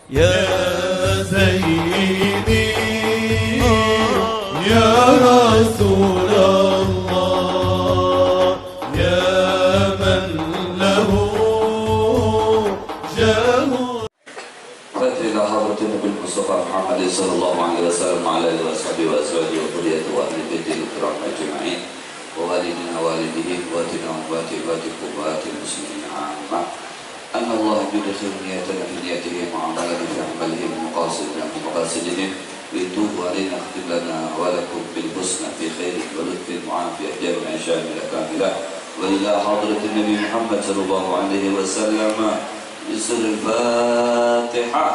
يا سيدي يا رسول الله يا من له جاه. إلى حضرة النبي المصطفى محمد صلى الله عليه وسلم وعلى آله وصحبه وأزواجه وذريته وأهل بيته الكرام أجمعين ووالدنا ووالده إخواتنا وأخوات المسلمين عامة أن الله يدخل نيتنا في نيتهم وعملنا في عملهم ومقاصدنا في مقاصدهم ويتوب علينا اختم لنا ولكم بالحسنى في خير ولطف وعافية جامع شاملة كاملة. وإلى حضرة النبي محمد صلى الله عليه وسلم بسر الفاتحة.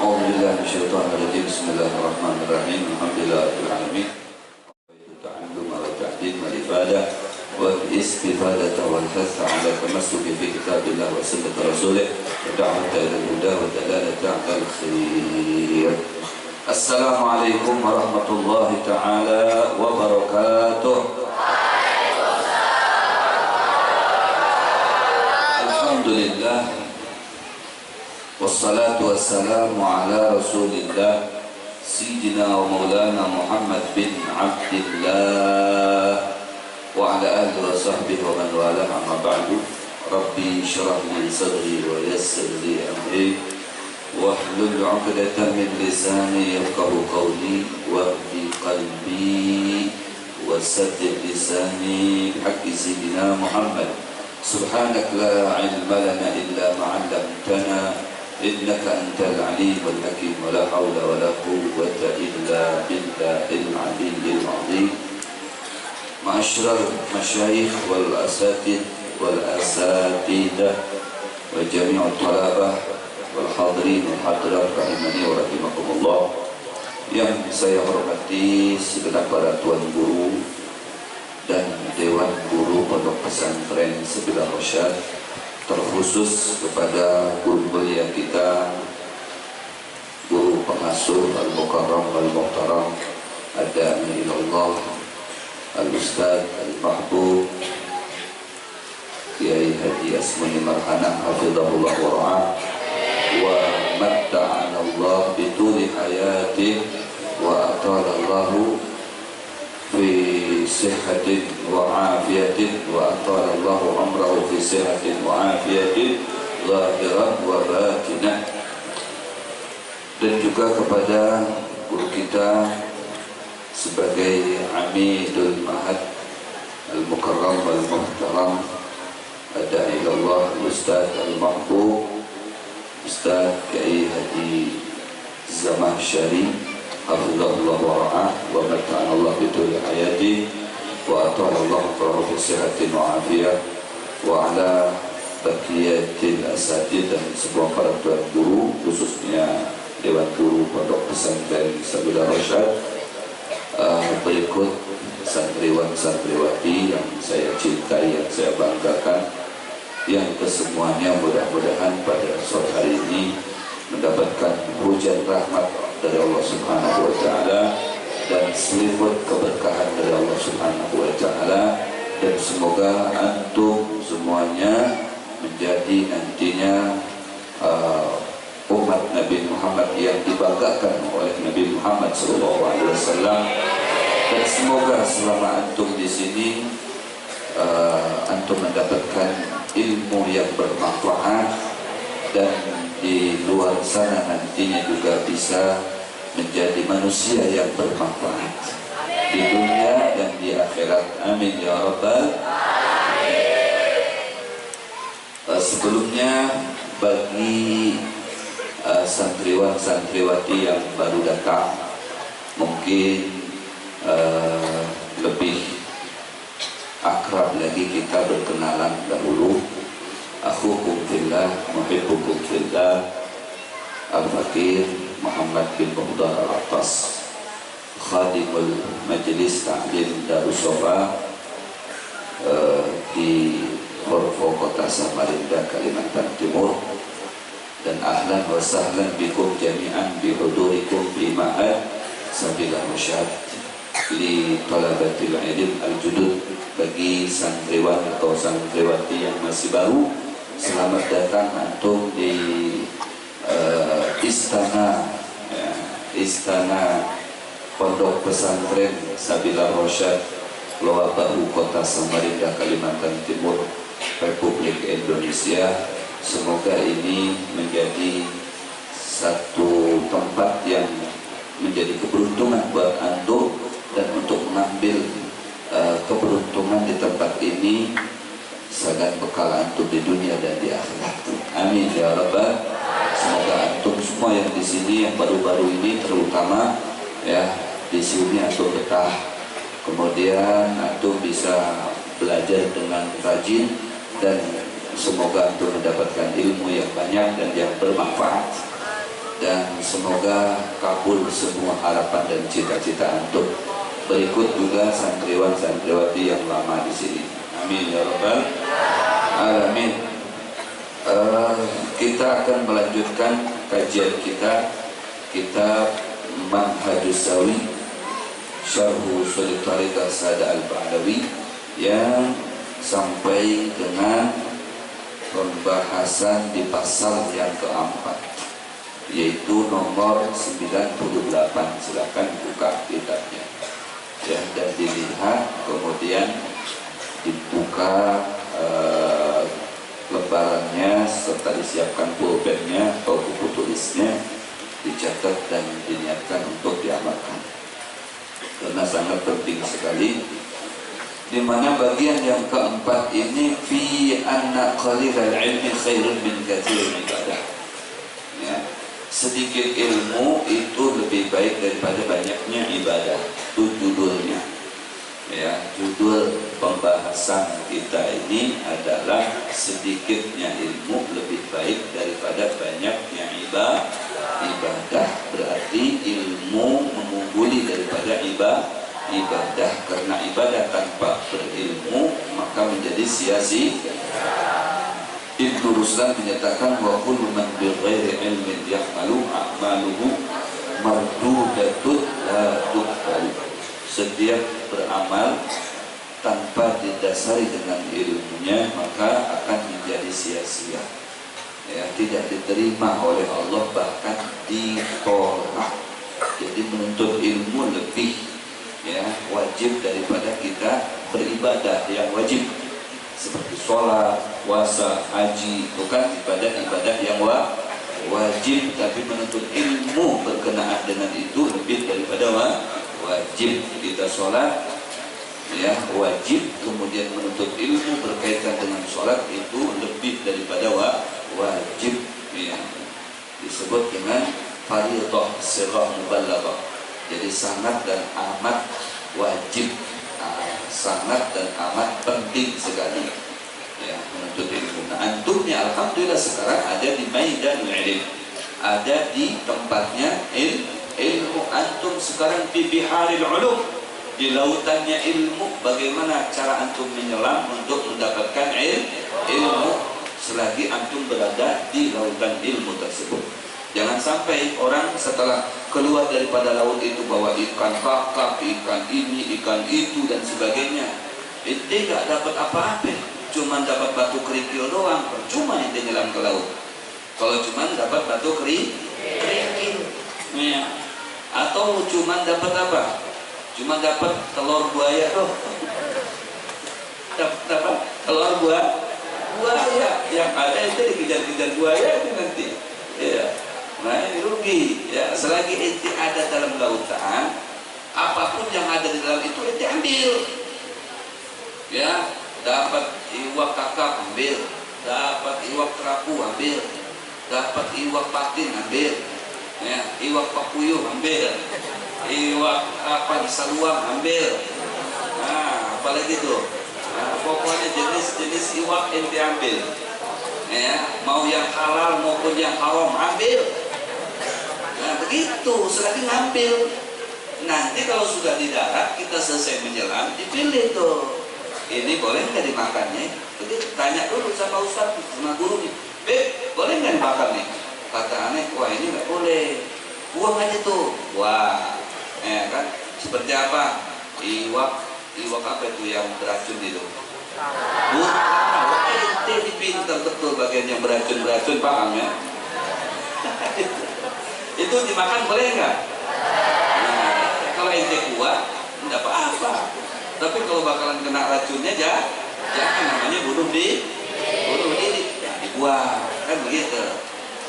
أعوذ بالله من الشيطان الرجيم. بسم الله الرحمن الرحيم. الحمد لله رب العالمين. التعلم والتعليم والإفادة والاستفادة والحث على التمسك في كتاب الله وسنة رسوله ودعوة إلى الهدى والدلالة على الخير. السلام عليكم ورحمة الله تعالى وبركاته. الحمد لله والصلاة والسلام على رسول الله سيدنا ومولانا محمد بن عبد الله وعلى آله وصحبه ومن والاه. أما بعد ربي اشرح لي صدري ويسر لي أمري واحلل عقدة من لساني يفقهوا قولي واهد قلبي وسدد لساني بحق سيدنا محمد. سبحانك لا علم لنا إلا ما علمتنا إنك أنت العليم الحكيم ولا حول ولا قوة إلا بالله العلي العظيم. معاشر المشايخ والأساتذة وجميع الطلبة والحاضرين والحاضرات rahimani wa rahimakumullah. Yang saya hormati segenap para tuan guru dan Dewan Guru Pondok Pesantren Sabilah Rasyad, terkhusus kepada guru mulia kita, guru pengasuh Al-Mukarram Al-Muhtaram Ad-Da'i ilallah Al-Ustaz Al-Mahbub Kiai Haji Asmuni Marhana hafizahullah wa ra'ah wa matta'ana Allah bituli hayatih wa atalallahu fi sihhatin wa afiyatin wa atalallahu umrahu fi sihhatin wa afiyatin zahiran wa batinah. Dan juga kepada guru kita sebagai Amidul Ma'had Al-Mukarram Al-Muhtaram Ad-Da'i ilallah Ustaz Al-Mahbub Ustaz Kiai Haji Zamahsyari hafizahullah wa ra'ah wa matta'ana Allah bituli hayati wa ata'ala Allah fi sihatin wa afiyah wa ala baqiyatil asatid dan semua para tuan guru, khususnya Dewan Guru Pondok Pesantren Sabilah Rasyad. Berikut santriwan-santriwati yang saya cintai, yang saya banggakan, yang kesemuanya mudah-mudahan pada sore hari ini mendapatkan hujan rahmat dari Allah Subhanahu wa Ta'ala dan selimut keberkahan dari Allah Subhanahu wa Ta'ala, dan semoga antum semuanya menjadi nantinya umat Nabi Muhammad yang dibanggakan oleh Nabi Muhammad SAW. Dan semoga selama antum di sini antum mendapatkan ilmu yang bermanfaat, dan di luar sana nantinya juga bisa menjadi manusia yang bermanfaat di dunia dan di akhirat. Amin ya rabbal alamin. Sebelumnya bagi santriwan-santriwati yang baru datang, mungkin lebih akrab lagi kita berkenalan dahulu. Akhukum fillah, muhibbukum fillah, Al-Fakir Muhammad bin Muhdar Al-Attas, Khadimul Majlis Ta'lim Darussofa di Korpo Kota Samarinda, Kalimantan Timur. Dan ahlan wa sahlan bikum jami'an bihudurikum fi ma'ad Sabilah Rasyad li talabatil ilm al-judud. Bagi santriwan atau santriwati yang masih baru, selamat datang antum di istana, ya, istana Pondok Pesantren Sabila Rosyad, Loa Bahu, Kota Samarinda, Kalimantan Timur, Republik Indonesia. Semoga ini menjadi satu tempat yang menjadi keberuntungan buat antum, dan untuk mengambil keberuntungan di tempat ini sangat bekal antum di dunia dan di akhirat. Amin ya rabbal. Semoga antum semua yang di sini, yang baru-baru ini terutama, ya, di sini antum betah, kemudian antum bisa belajar dengan rajin, dan semoga antum mendapatkan ilmu yang banyak dan yang bermanfaat, dan semoga kabul semua harapan dan cita-cita antum. Berikut juga santriwan-santriwati yang lama di sini. Amin ya rabbal alamin. Kita akan melanjutkan kajian kita, kitab Manhajus Sawi Syarhu Ushul Thariqah Sada Al-Ba'lawi, yang sampai dengan pembahasan di pasal yang keempat, yaitu nomor 98. Silakan buka kitabnya, ya, dan dilihat, kemudian dibuka lembarannya serta disiapkan pulpennya atau buku tulisnya, dicatat dan diniatkan untuk diamalkan, karena sangat penting sekali. Di mana bagian yang keempat ini, fi anna qalilal ilmi khairun min katsiril ibadah, ya, sedikit ilmu itu lebih baik daripada banyaknya ibadah. Itu judulnya, ya. Judul pembahasan kita ini adalah sedikitnya ilmu lebih baik daripada banyaknya ibadah. Berarti ilmu mengungguli daripada ibadah, karena ibadah tanpa berilmu maka menjadi sia-sia. Ibnu Ruslan menyatakan wa kullu man bi ghairi ilmin yahmalu a'maluhu mardudatun la tuqbal. Setiap beramal tanpa didasari dengan ilmunya maka akan menjadi sia-sia, ya, tidak diterima oleh Allah, bahkan ditolak. Jadi menuntut ilmu lebih, ya, wajib daripada kita beribadah yang wajib seperti sholat, puasa, haji. Itu kan ibadah yang wajib, tapi menuntut ilmu berkenaan dengan itu lebih daripada wajib. Kita sholat, ya, wajib, kemudian menuntut ilmu berkaitan dengan sholat itu lebih daripada wajib, ya. Disebut dengan fardhu sirah mubalaghah. Jadi sangat dan amat wajib, sangat dan amat penting sekali, ya, menuntut ilmu. Nah, antumnya alhamdulillah sekarang ada di maidanul ilm, ada di tempatnya ilmu. Antum sekarang di biharil ulum, di lautannya ilmu. Bagaimana cara antum menyelam untuk mendapatkan ilmu selagi antum berada di lautan ilmu tersebut? Jangan sampai orang setelah keluar daripada laut itu bawa ikan kakap, ikan ini, ikan itu dan sebagainya. Ente gak dapat apa-apa, cuma dapat batu kerikil doang. Percuma ente nyelam ke laut kalau cuma dapat batu kerikil, ya. Atau cuma dapat apa? Cuma dapat telur buaya doh. Dapat telur buaya yang ada ente dikejar-kejar buaya itu nanti, ya. Nah, ini rugi, ya. Selagi ente ada dalam lautan, apapun yang ada di dalam itu ente ambil, ya. Dapat iwak kakap ambil, dapat iwak kerapu ambil, dapat iwak patin ambil, ya. Iwak papuyuh ambil, iwak saluang ambil. Nah, apalagi tuh, nah, pokoknya jenis-jenis iwak ente ambil, ya. Mau yang halal maupun yang haram ambil. Nah, begitu, selagi ngambil. Nanti kalau sudah di darat, kita selesai menyelam, dipilih tuh, ini boleh nggak dimakannya? Jadi tanya dulu sama ustaz, sama gurunya, boleh nggak dimakan nih? Kata aneh, wah ini nggak boleh, buang aja tuh. Wah, ya kan? Seperti apa? Iwak apa itu yang beracun itu? Ente dipintar betul bagian yang beracun, paham ya? Itu dimakan boleh nggak? Nah, kalau ente kuat tidak apa-apa, tapi kalau bakalan kena racunnya jangan, namanya bunuh diri, ya dibuang kan begitu.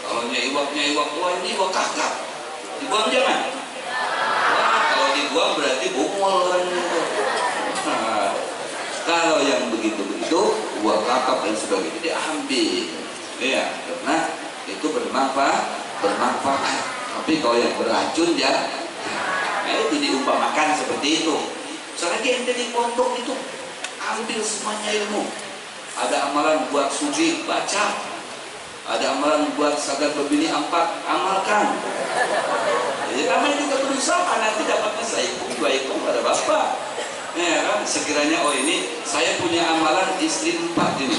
Kalau iwaknya wah ini iwak kakap, dibuang jangan. Wah, kalau dibuang berarti bungul orang itu. Nah, kalau yang begitu iwak kakap dan sebagainya diambil, ya karena itu bermanfaat. Tapi kalau yang beracun itu diumpamakan seperti itu. Selagi ente di pondok itu ambil semuanya ilmu. Ada amalan buat suci, baca. Ada amalan buat sadar berbini 4, amalkan. Jadi namanya juga berusaha, nanti dapatnya saikum, 2 pada bapak. Ya kan, sekiranya ini saya punya amalan istri 4 ini.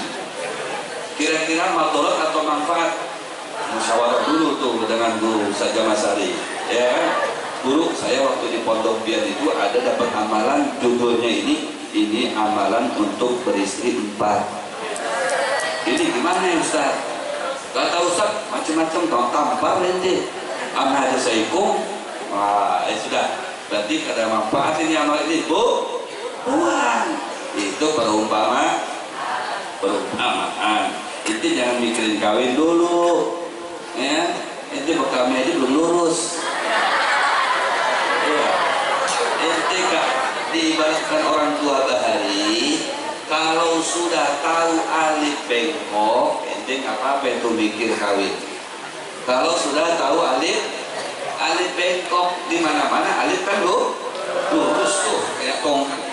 Kira-kira madorot atau manfaat? Musyawarah dulu tuh dengan guru saja Mas Ari. Ya kan? Guru saya waktu di Pondok Bian itu ada dapat amalan, judulnya ini amalan untuk beristri 4. Ini gimana ya Ustaz? Kata Ustaz macam-macam tampar ente. Ana ada saikum. Wah, sudah. Berarti ada manfaat ini amal ini, Bu. Buang. Itu perumpamaan. Itu jangan mikirin kawin dulu. Ya, itu bekalnya aja belum lurus. Ya, ente kak diibaratkan orang tua bahari, kalau sudah tahu alif bengkok, ente nggak apa-apa itu mikir kawin. Kalau sudah tahu alif bengkok di mana-mana alif kan lurus tuh kayak tongkat.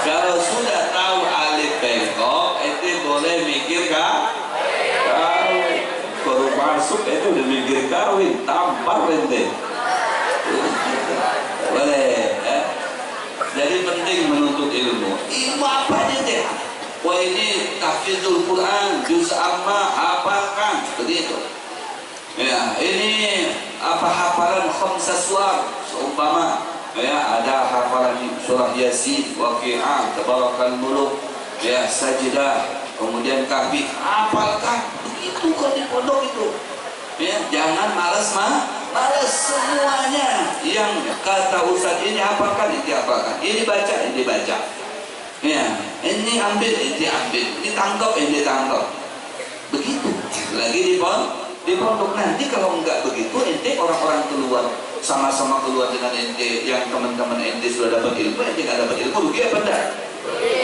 Kalau sudah tahu alif bengkok, itu boleh mikir kawin. Baru masuk itu udah mikir kawin, tampar ente. Boleh. Ya. Jadi penting menuntut ilmu. Ilmu apa aja? Wah ini tahfidzul Quran, juz amma, hafalkan, begitu. Ya, ini apa hafalan khamsah suwar, seumpama. Ya, ada hafalan surah Yasin, Waqi'ah, Tabarakal Muluk, ya Sajdah, kemudian Kahfi, hafalkan. Begitu kalau di pondok itu. Ya, jangan malas semuanya. Yang kata Ustaz ini hafalkan, ini hafalkan. Ini baca. Ya, ini ambil, ini tangkap, ini tangkap. Begitu. Lagi di pondok nanti kalau enggak begitu, ente orang-orang keluar sama-sama keluar dengan ente, yang teman-teman ente sudah dapat ilmu, ente nggak dapat ilmu, rugi apa enggak?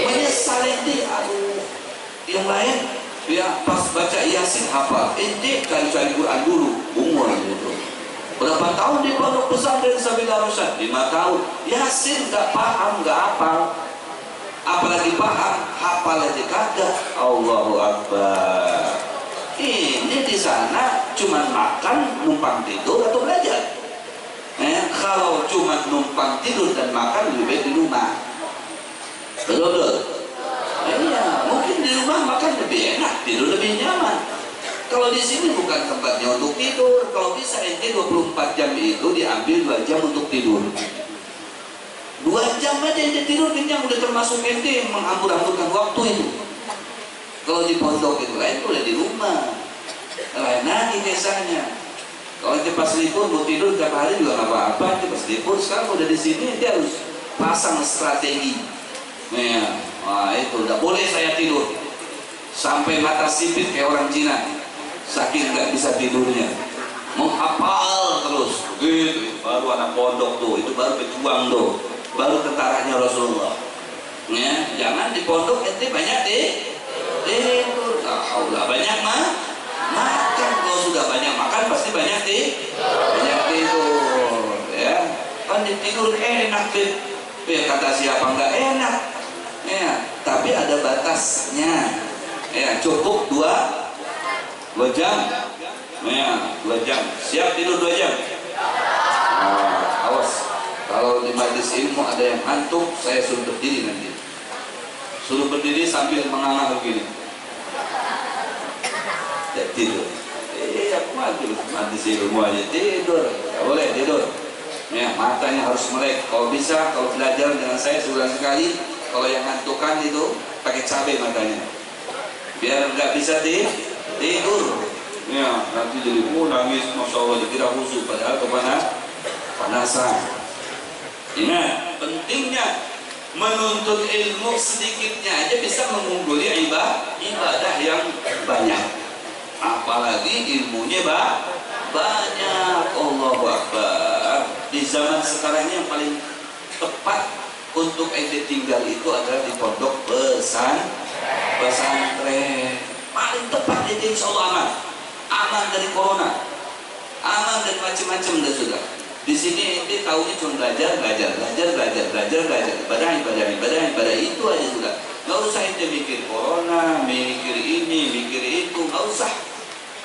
Menyesal ente. Aduh, yang lain ya pas baca Yasin hafal, ente cari Quran dulu, umur gitu. Berapa tahun di pondok pesantren Sabilah Rasyad? 5 tahun. Yasin nggak paham, nggak hafal, apalagi paham, hafal aja kagak. Allahu Akbar. Ini di sana cuma makan, numpang tidur atau belajar. Kalau cuma numpang tidur dan makan lebih baik di rumah. Betul. Iya, mungkin di rumah makan lebih enak, tidur lebih nyaman. Kalau di sini bukan tempatnya untuk tidur. Kalau bisa ente 24 jam itu diambil 2 jam untuk tidur. 2 jam aja ente tidur kenyang, udah termasuk ente yang menghambur-hamburkan waktu itu. Kalau di pondok itu lain, udah di rumah. Lain lagi biasanya. Kalau ente pas libur mau tidur tiap hari juga nggak apa-apa. Ente pas libur sekarang udah di sini, ente harus pasang strategi. Ya, wah itu udah boleh saya tidur sampai mata sipit kayak orang Cina, saking nggak bisa tidurnya, menghafal terus. Begitu, baru anak pondok tuh, itu baru pejuang tuh, baru tentaranya Rasulullah. Ya, jangan di pondok ente banyak tidur. Nah, banyak makan. Kalau sudah banyak makan pasti banyak tidur. Ya, kan tidur enak deh. Ya kata siapa nggak enak. Ya, tapi ada batasnya. Ya, cukup 2 jam. Ya, 2 jam. Siap tidur 2 jam. Nah, awas. Kalau di majelis ilmu ada yang ngantuk, saya suruh berdiri nanti. Suruh berdiri sambil menganga begini. Ya, tidur. Aku majelis ilmu aja tidur. Gak boleh tidur. Ya, matanya harus melek. Kalau bisa, kalau belajar dengan saya sebulan sekali, Kalau yang ngantukan itu pakai cabai matanya, biar nggak bisa tidur. Ya, nanti jadi nangis, masya Allah, dikira khusyuk, padahal panasan. Ingat, pentingnya menuntut ilmu sedikitnya aja bisa mengungguli ibadah yang banyak. Apalagi ilmunya banyak. Allahu Akbar. Di zaman sekarang ini yang paling tepat untuk ente tinggal itu adalah di pondok pesantren. Paling tepat ente, insya Allah aman dari corona, aman dari macam-macam dah sudah. Di sini ente tahunya cuma belajar, ibadah itu aja sudah. Nggak usah ente mikir corona, mikir ini, mikir itu, nggak usah.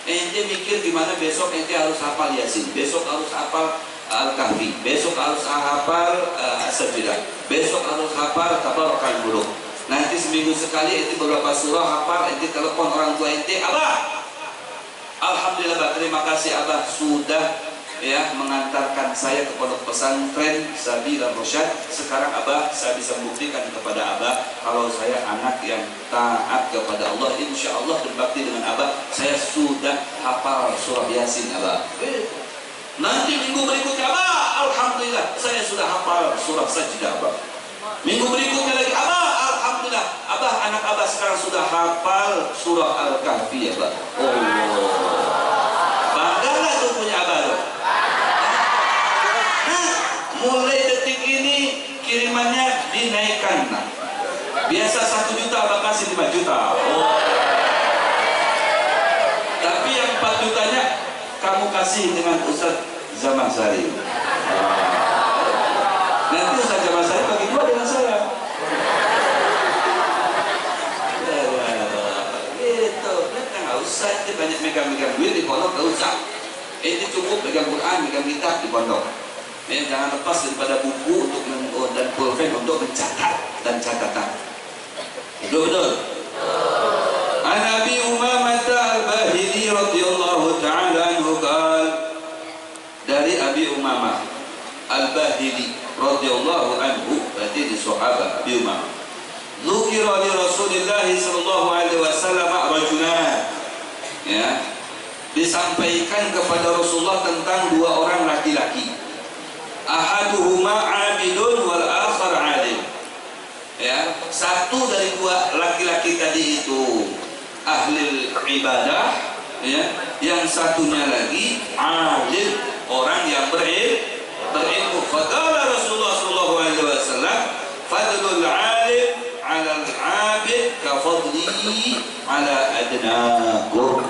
Ente mikir gimana besok ente harus hafal Yasin, besok harus hafal Al-Kahfi, besok harus hafal As-Sajdah, besok harus hafal Tabarakal Muluk. Nanti seminggu sekali ente beberapa surah hafal, ente telepon orang tua ente, Abah, alhamdulillah Abah, terima kasih Abah sudah ya mengantarkan saya ke pondok pesantren Sabila Rosyad. Sekarang Abah, saya bisa membuktikan kepada Abah kalau saya anak yang taat kepada Allah, insya Allah berbakti dengan Abah, saya sudah hafal surah Yasin Abah. Nanti minggu berikutnya Abah, alhamdulillah saya sudah hafal surah Sajdah Abah. Minggu berikutnya lagi Abah, alhamdulillah Abah, anak Abah sekarang sudah hafal surah Al-Kahfi Abah. Allah, banggalah tuh punya Abah tuh. Mulai detik ini kirimannya dinaikkan. Nah, biasa 1 juta Abang kasih 5 juta. Oh. Tapi yang 4 jutanya kamu kasih dengan Ustaz Zaman Sari. Nanti Ustaz Zaman Sari bagi 2 dengan saya. Gitu. Nggak usah itu banyak megang-megang duit di pondok, nggak usah. Itu cukup pegang Quran, pegang kitab di pondok. Jangan lepas daripada buku dan pulpen untuk mencatat dan catatan. Betul. An Abi Umamah Al-Bahili radhiyallahu ta'ala anhu qala, dari Abi Umamah Al-Bahili radhiyallahu anhu, berarti di sahabat Abi Umamah. Dzukira li Rasulillah sallallahu alaihi wasallam rajulan. Ya. Disampaikan kepada Rasulullah tentang 2 orang laki-laki. Ahaduhuma abidun wal akhar alim. Ya, satu dari 2 laki-laki tadi itu ahli ibadah, ya, yang satunya lagi alim, orang yang berilmu. Faqala Rasulullah sallallahu alaihi wasallam, fadlul alim 'ala al-'abid ka fadli 'ala adnakum.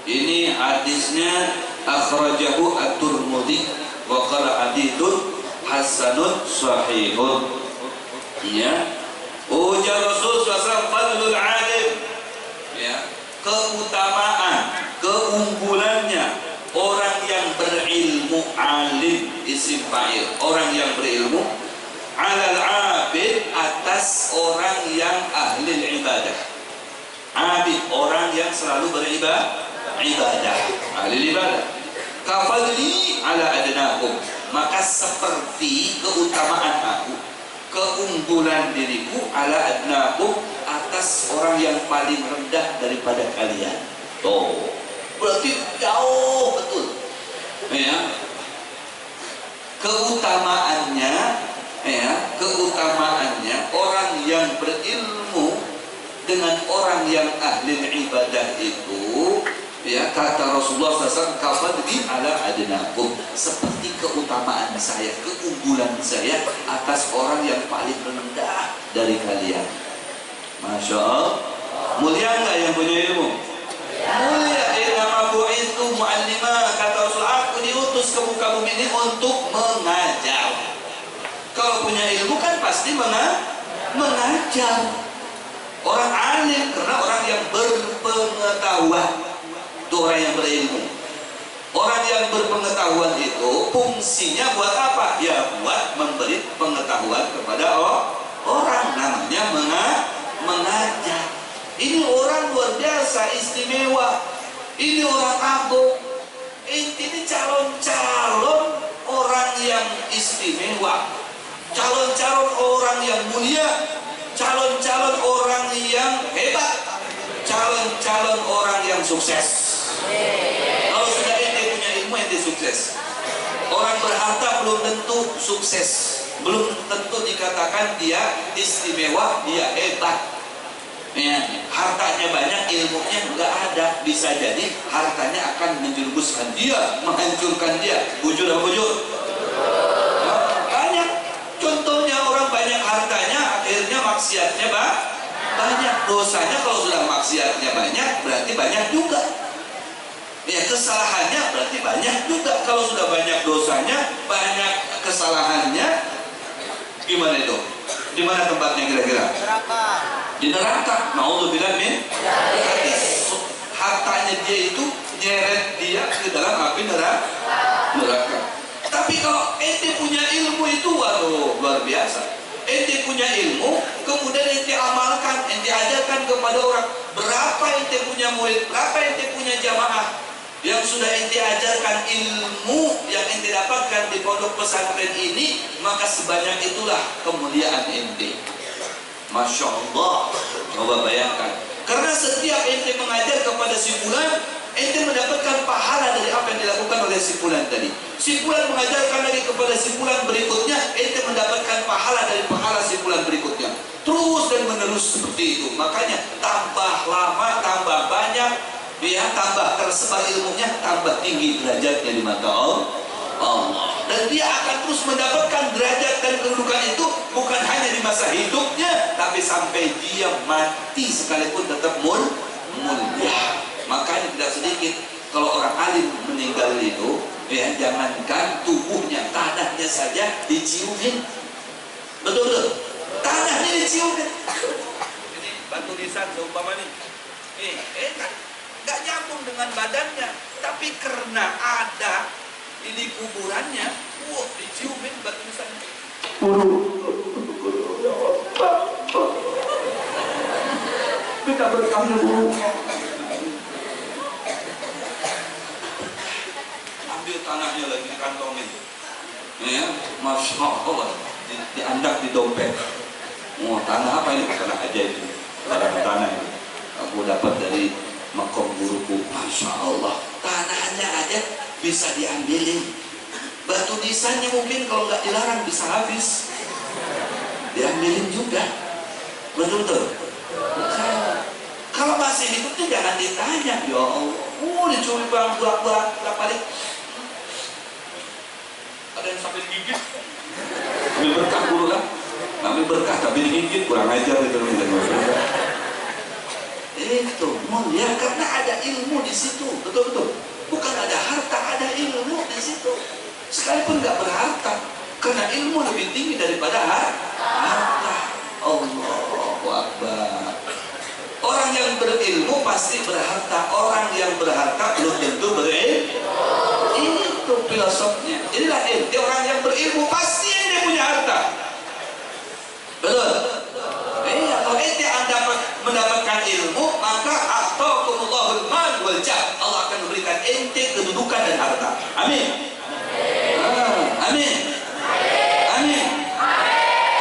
Ini hadisnya akhrajahu at-Tirmidzi wa qala hadithun hasanun sahihun. Ya, ujar Rasul SAW, fadlul alim, ya, keutamaan, keunggulannya orang yang berilmu, alim isim fa'il, orang yang berilmu, alal abid, atas orang yang ahli ibadah. Abid, orang yang selalu beribadah, ahli ibadah. Kafadli ala adnakum, maka seperti keutamaan aku, keunggulan diriku, ala adnakum, atas orang yang paling rendah daripada kalian. Tuh, berarti jauh betul. Ya, keutamaannya, ya, keutamaannya orang yang berilmu dengan orang yang ahli ibadah itu, ya, kata Rasulullah SAW, kafadli ala adnakum, seperti keutamaan saya, keunggulan saya atas orang yang paling rendah dari kalian. Masya Allah, mulia nggak yang punya ilmu? Mulia. Innama bu'ithu mu'allima, kata Rasul, aku diutus ke muka bumi ini untuk mengajar. Kalau punya ilmu kan pasti mengajar. Orang alim karena orang yang berpengetahuan, itu orang yang berilmu. Orang yang berpengetahuan itu fungsinya buat apa? Ya, buat memberi pengetahuan kepada orang, namanya mengajar. Ini orang luar biasa, istimewa. Ini orang agung. Ini calon-calon orang yang istimewa, calon-calon orang yang mulia. calon-calon orang yang hebat, calon-calon orang yang sukses. Kalau sudah ente punya ilmu, ente sukses. Orang berharta belum tentu sukses, belum tentu dikatakan dia istimewa, dia hebat. Ya, hartanya banyak, ilmunya nggak ada, bisa jadi hartanya akan menjerumuskan dia, menghancurkan dia. Bujur apa bujur? Ya, banyak. Contohnya orang banyak hartanya, akhirnya maksiatnya banyak. Dosanya kalau sudah maksiatnya banyak, berarti banyak juga. Ya, kesalahannya berarti banyak juga. Kalau sudah banyak dosanya, banyak kesalahannya, gimana itu? Di mana tempatnya kira-kira? Neraka. Di neraka. Naudzubillah min. Berarti hartanya dia itu nyeret dia ke dalam api neraka. Tapi kalau ente punya ilmu itu, waduh, luar biasa. Ente punya ilmu, kemudian ente amalkan, ente ajarkan kepada orang. Berapa ente punya murid, berapa ente punya jamaah yang sudah ente ajarkan ilmu yang ente dapatkan di pondok pesantren ini, maka sebanyak itulah kemuliaan ente. Masya Allah. Coba bayangkan, karena setiap ente mengajar kepada si fulan, ente mendapatkan pahala dari apa yang dilakukan oleh si fulan tadi. Si fulan mengajarkan lagi kepada si fulan berikutnya, ente mendapatkan pahala dari pahala si fulan berikutnya. Terus dan menerus seperti itu. Makanya tambah lama, tambah banyak, dia tambah tersebar ilmunya, tambah tinggi derajatnya di mata Allah. Dan dia akan terus mendapatkan derajat dan kedudukan itu bukan hanya di masa hidupnya, tapi sampai dia mati sekalipun tetap mulia. Makanya tidak sedikit kalau orang alim meninggal itu, ya, jangankan tubuhnya, tanahnya saja diciumin. Betul-betul, tanahnya diciumin. Ini batu nisan seumpama nih, nggak nyambung dengan badannya, tapi karena ada ini kuburannya, diciumin batu nisan. Kita berkahnya dulu. Ambil tanahnya lagi dikantongin, ya, Masya Allah, diandak di dompet. Tanah apa ini? Tanah aja itu, tanah ini aku dapat dari makom guruku. Masya Allah, tanahnya aja bisa diambilin. Batu nisannya mungkin kalau nggak dilarang bisa habis, diambilin juga. Betul-betul. Kalau masih hidupnya jangan ditanya, ya Allah, dicuri bang bolak-balik balik. Ada yang sampai digigit, ambil berkah dulu kan, ambil berkah tapi digigit, kurang ajar gitu. Itu mulia karena ada ilmu di situ, betul-betul. Bukan ada harta, ada ilmu di situ. Sekalipun nggak berharta, karena ilmu lebih tinggi daripada harta. Allahu Akbar. Orang yang berilmu pasti berharta. Orang yang berharta belum tentu berilmu. Itu filosofnya. Inilah ente orang yang berilmu pasti ente punya harta. Betul. Kalau ente mendapatkan ilmu, maka ataqumullahul mal wal jah. Allah akan memberikan ente kedudukan dan harta. Amin. Amin. Amin.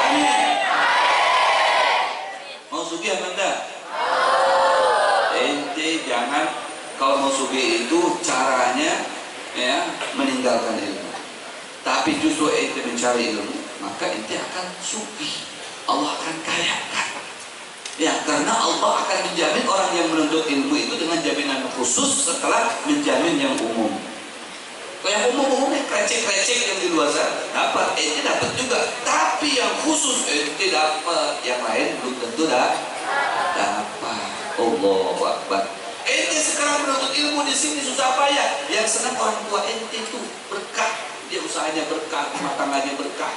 Amin. Mau sugih apa enggak? Ente jangan, kalau mau sugih itu caranya, ya, meninggalkan ilmu. Tapi justru ente mencari ilmu, maka ente akan sugih. Allah akan kayakan. Ya, karena Allah akan menjamin orang yang menuntut ilmu itu dengan jaminan khusus setelah menjamin yang umum. Yang umum-umumnya krecek-krecek yang di luar sana dapat, ente dapat juga. Tapi yang khusus ente dapat, yang lain belum tentu dapat. Allahu Akbar. Ente sekarang menuntut ilmu di sini susah payah. Yang senang orang tua ente itu berkah, dia usahanya berkah, rumah tangganya berkah,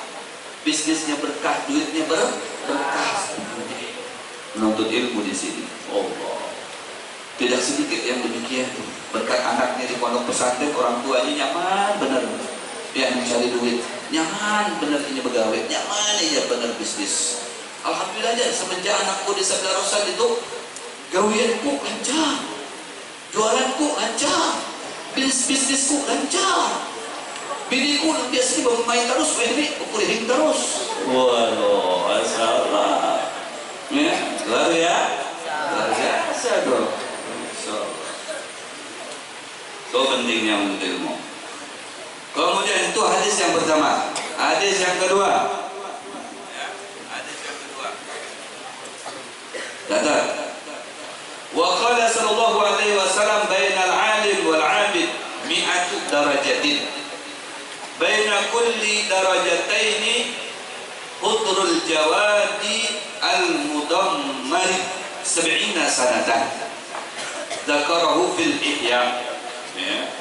bisnisnya berkah, duitnya berkah. Menuntut ilmu di sini, Allah. Tidak sedikit yang demikian. Berkat anaknya di pondok pesantren, orang tuanya nyaman bener, ya, mencari duit, nyaman bener ini pegawai, nyaman aja bener bisnis. Alhamdulillah aja semenjak anakku di Sabda Rasul itu, gawianku lancar, jualanku lancar, bisnisku lancar. Biniku biasanya bermain terus, ini kulihin terus. Waduh, masalah. pentingnya menuntut ilmu. Kemudian itu hadis yang pertama. Hadis yang kedua. Ya, hadis yang kedua. Catat. Wa qala sallallahu alaihi wasallam bainal 'alim wal 'abid mi'atu darajatin. Baina kulli darajataini qudrul jawadi al-mudammari 70 sanatan. Dzakarahu fil Ihya. Ya.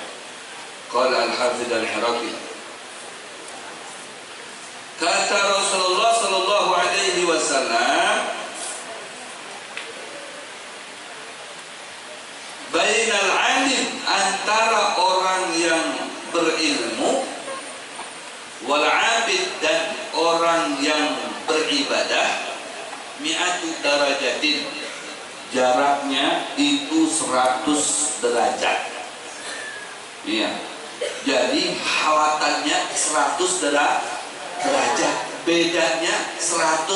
Qala al-Hafidz al-Iraqi. Kata Rasulullah sallallahu alaihi wasallam, bainal alim, antara orang yang berilmu, wal abid, dan orang yang beribadah, mi'atu darajatin, jaraknya itu 100 derajat. Iya. Jadi hawatannya 100 derajat, bedanya 100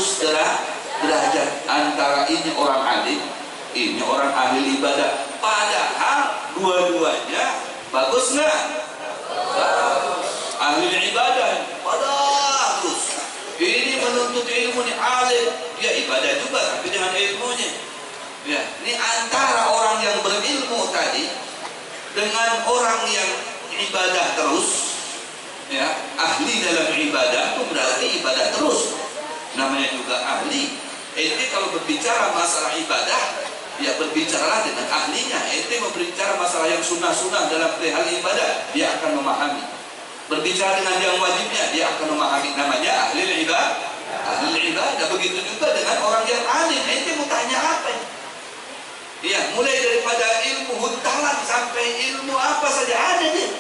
derajat antara ini orang alim, ini orang ahli ibadah. Padahal dua-duanya bagus nggak? Ahli ibadah, padahal terus. Ini menuntut ilmu nih, alim, ya ibadah juga tapi dengan ilmunya. Ya, ini antara orang yang berilmu tadi dengan orang yang ibadah terus, ya, ahli dalam ibadah itu berarti ibadah terus, namanya juga ahli. Ente kalau berbicara masalah ibadah, ya berbicaralah dengan ahlinya. Ente berbicara masalah yang sunnah-sunnah dalam hal ibadah, dia akan memahami. Berbicara dengan yang wajibnya, dia akan memahami. Namanya ahli ibadah. Ahli ibadah. Begitu juga dengan orang yang alim. Ente mau tanya apa ya? Ya, mulai daripada ilmu huntalan sampai ilmu apa saja ada dia.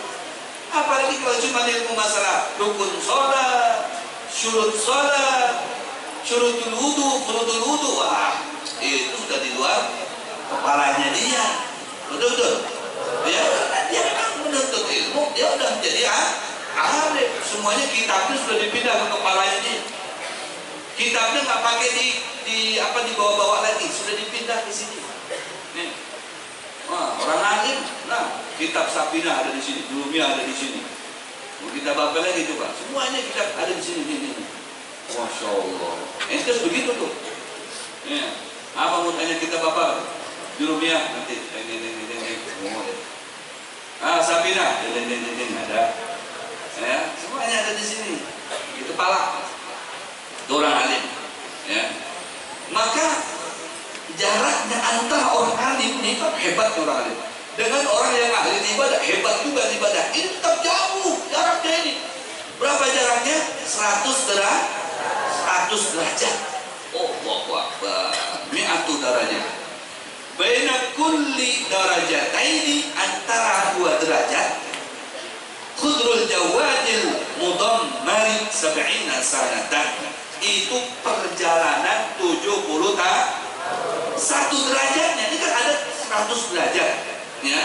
Apalagi kalau cuma ilmu masalah rukun sholat, syurut sholat, syurutul wudu, furudul wudu, wah, itu sudah di luar kepalanya dia. Betul. Ya, dia kan menuntut ilmu, dia udah menjadi alim. Semuanya kitabnya sudah dipindah ke kepalanya dia. Kitabnya nggak pakai dibawa-bawa lagi, sudah dipindah ke sini. Nih. Wah, orang alim, nah, kitab Sapina ada di sini, Jurumiyah ada di sini. Kitab apa lagi coba? Semuanya kitab ada di sini. Masya Allah. Terus begitu tuh. Ya. Apa mau tanya kitab apa? Jurumiyah nanti. Sapina, ada. Ya, semuanya ada di sini. Itu kepala. Itu orang alim. Ya. Maka jaraknya antara orang alim ini kan hebat orang alim dengan orang yang ahli ibadah, hebat juga ibadah. Ini tetap jauh jaraknya ini. Berapa jaraknya? 100 derajat. Allahu Akbar. Mi'atu darajat. Baina kulli darajataini, antara dua derajat, khudrul jawadil mudammari 70 sanatan. Itu perjalanan 70 tahun. 1 derajatnya ini kan ada 100 derajat, ya.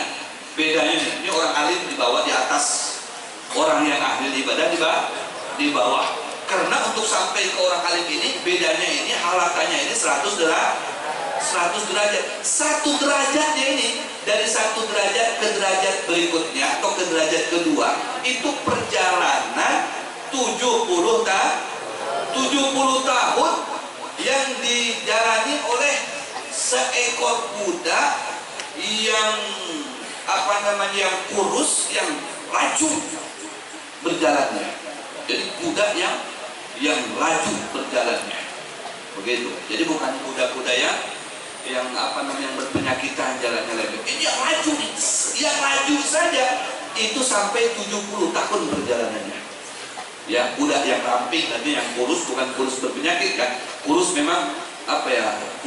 Bedanya ini orang alim di bawah, di atas, orang yang ahli ibadah di bawah. Karena untuk sampai ke orang alim ini, bedanya ini halakannya ini 100 derajat. 1 derajatnya ini dari 1 derajat ke derajat berikutnya atau ke derajat kedua itu perjalanan 70 tahun yang dijalani oleh seekor kuda yang yang kurus, yang laju berjalannya. Jadi kuda yang laju berjalannya, begitu. Jadi bukan kuda-kuda yang berpenyakitan jalannya lebar. Ini yang laju saja itu sampai 70 tahun perjalanannya. Ya, kuda yang ramping tadi, yang kurus, bukan kurus berpenyakit kan. Kurus memang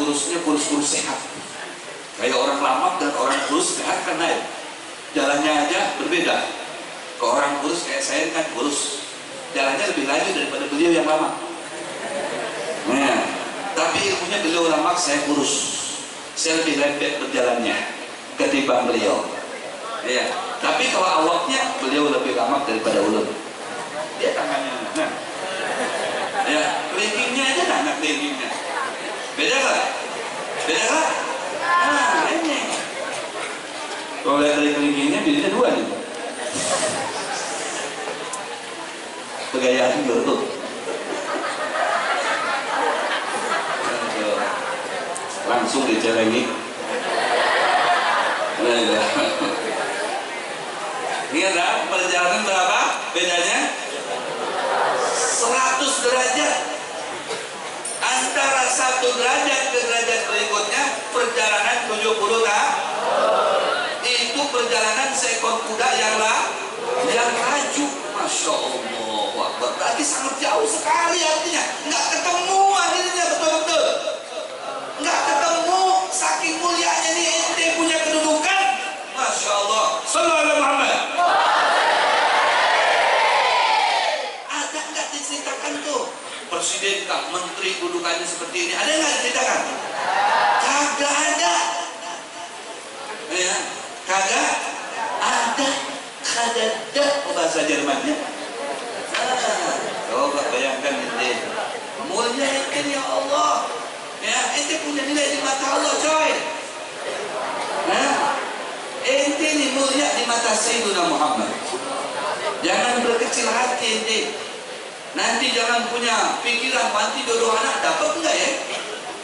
kurusnya kurus sehat. Kayak orang lama dan orang kurus sehat kan naik. Jalannya aja berbeda. Kalau orang kurus kayak saya kan kurus, jalannya lebih laju daripada beliau yang lama. Nah, tapi ilmunya beliau lama, saya kurus. Saya lebih lembek berjalannya ketimbang beliau. Ya, tapi kalau awaknya beliau lebih lama daripada ulun. Dia tangannya, nah, ya, kelingkingnya aja anak kelingkingnya. Beda kan? Nah, ini. Kalau lihat dari kelingkingnya, bidanya 2 nih. Pegayaan dulu. Langsung dicelengi. Ingat lah, perjalanan berapa bedanya? 100 derajat. Antara 1 derajat ke derajat berikutnya perjalanan 70 tahun. Itu perjalanan seekor kuda yang laju. Masya Allah, wah, berarti sangat jauh sekali artinya. Nggak ketemu akhirnya, betul-betul nggak ketemu. Saking mulianya nih ente punya kedudukan. Masya Allah. Sallallahu alaihi Muhammad. Ada nggak diceritakan tuh presiden kah, menteri dudukannya seperti ini? Ada nggak diceritakan? Kagak ada. Ya, kagak ada. Kadada bahasa Jermannya. Coba bayangkan ente mulia ente ya Allah. Ya, ente punya nilai di mata Allah, coy. Nah, ente ini mulia di mata Sayyidina Muhammad. Jangan berkecil hati ente. Nanti jangan punya pikiran nanti jodoh anak dapat enggak ya?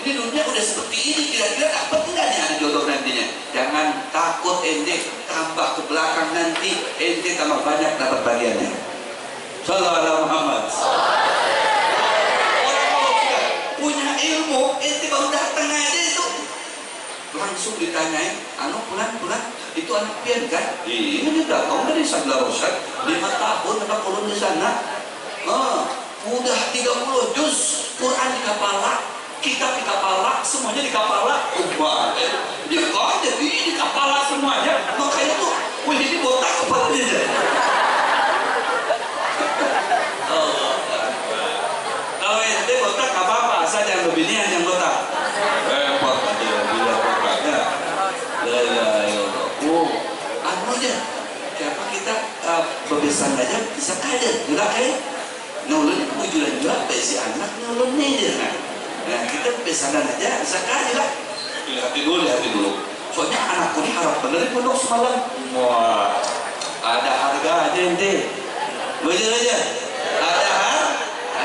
Ini dunia udah seperti ini, kira-kira dapat enggak nih anak jodoh nantinya? Jangan takut ente, tambah ke belakang nanti ente tambah banyak dapat bagiannya. Sallallahu alaihi Muhammad. Orang kalau sudah punya ilmu, ente baru datang aja itu langsung ditanyain, anu pulang itu anak pian kan? Iya dia datang dari Sagla Rosyad 5 tahun anak ulun di sana. Udah 30 juz Quran di kepala, kitab di kepala, semuanya di kepala. Dia kok jadi di kepala semuanya. Makanya tuh, wih ini botak kepalanya aja. Kalau ente botak nggak apa-apa, asal jangan beginian yang botak. Repot aja, bila botaknya. Anu aja. Siapa kita bebesan aja bisa kaya, juga kaya. Nulun kemujulan juga si anak nulun nih kan. Nah kita besanan aja zakah lah. Lihat dulu. Soalnya anakku ini harap bener pondok semalam. Wah, ada harga aja ente. Bener aja.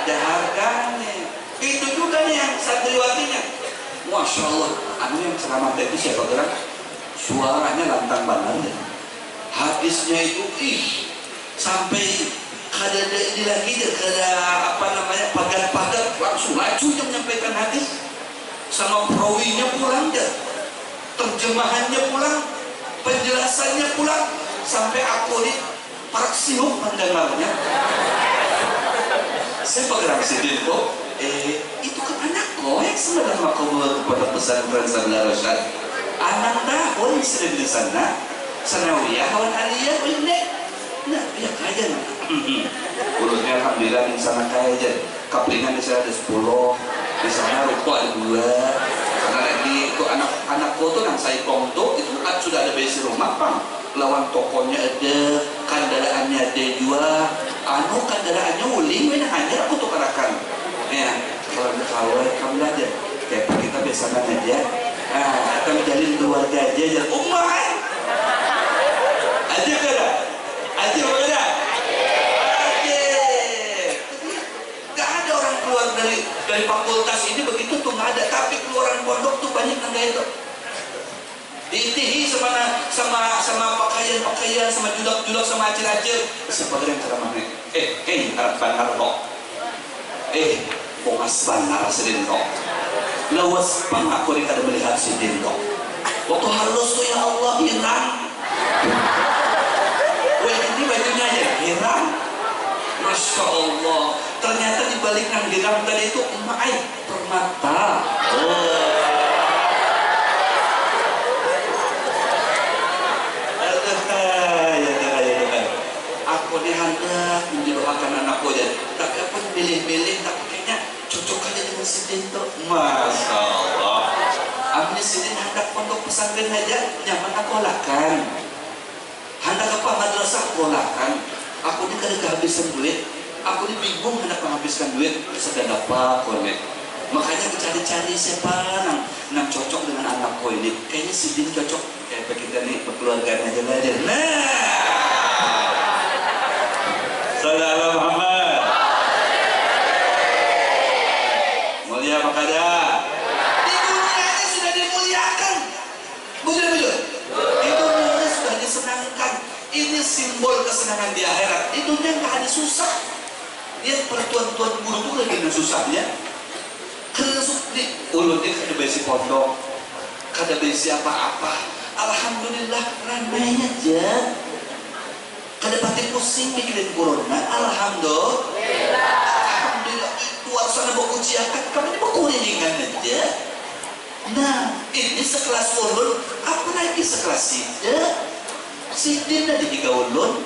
Ada harganya. Itu juga nih yang santriwatinya. Masya Allah. Anu yang ceramah tadi siapa gerak? Suaranya lantang banget. Hadisnya itu sampai ada ini lagi, ada pagar langsung maju yang menyampaikan hadis, sama perawinya pulang deh, terjemahannya pulang, penjelasannya pulang, sampai aku nih parksium mendengarnya. Saya pegang sidin kok, itu kan anak kok yang sebenarnya makhluk kepada pesantren Sagla Rosyad. Anak tahun sudah di sana, sanawiyah, kawan aliyah, ini. Nah, ya kaya nah. Urutnya alhamdulillah di sana kaya aja. Kaplingan di sana ada 10, di sana ruko ada 2. Karena lagi itu anak-anakku tuh yang saya kongto itu kan sudah ada besi rumah pang. Lawan tokonya ada, kandaraannya ada 2. Anu kandaraannya uling, mana hanya aku tuh karakan. Ya, kalau ada kawan kamu aja. Kayak kita besanan aja. Kita menjalin keluarga aja. Aja kada. Aja bagaimana? Gak ada orang keluar dari fakultas ini begitu tuh nggak ada. Tapi keluaran pondok tuh banyak yang kayak itu. Diintihi sama pakaian, sama julak sama acil-acil. Siapa yang ceramahnya? Harap banar kok. Pongas banar sedin kok. Lawas pang aku kada melihat sedin kok. Waktu halus tuh ya Allah hilang. Ini bajunya aja hiram. Masya Allah. Ternyata di balik yang hiram tadi itu permata. Aku dihantar mendoakan anakku aja. Tapi aku milih-milih, tapi kayaknya cocok aja dengan sidin tuh. Masya Allah. Amni sidin hendak pondok pesantren aja nyaman aku lakukan. Hendak apa madrasah polakan. Aku ini kada kehabisan duit. Aku ini bingung hendak menghabiskan duit. Sedang apa konek. Makanya cari-cari siapa yang cocok dengan anakku ini. Kayaknya si Din cocok. Kayak kita nih berkeluargaan aja. Nah, Saudara Muhammad. Mulia apa kada? Di dunianya sudah dimuliakan. Bujur. Di dunia sudah disenangkan. Ini simbol kesenangan di akhirat. Di dunia nggak ada susah. Lihat pertuan-tuan guru itu lagi dengan susahnya. Karena di ulun ini kada besi pondok, kada besi apa-apa. Alhamdulillah ramainya aja. Kada pati pusing mikirin corona. Alhamdulillah. Alhamdulillah. Itu asal bawa ujiakan, kami ini berkuningan aja. Nah, ini sekelas ulun, apa lagi sekelas Sidin? Sidin ada 3 ulun.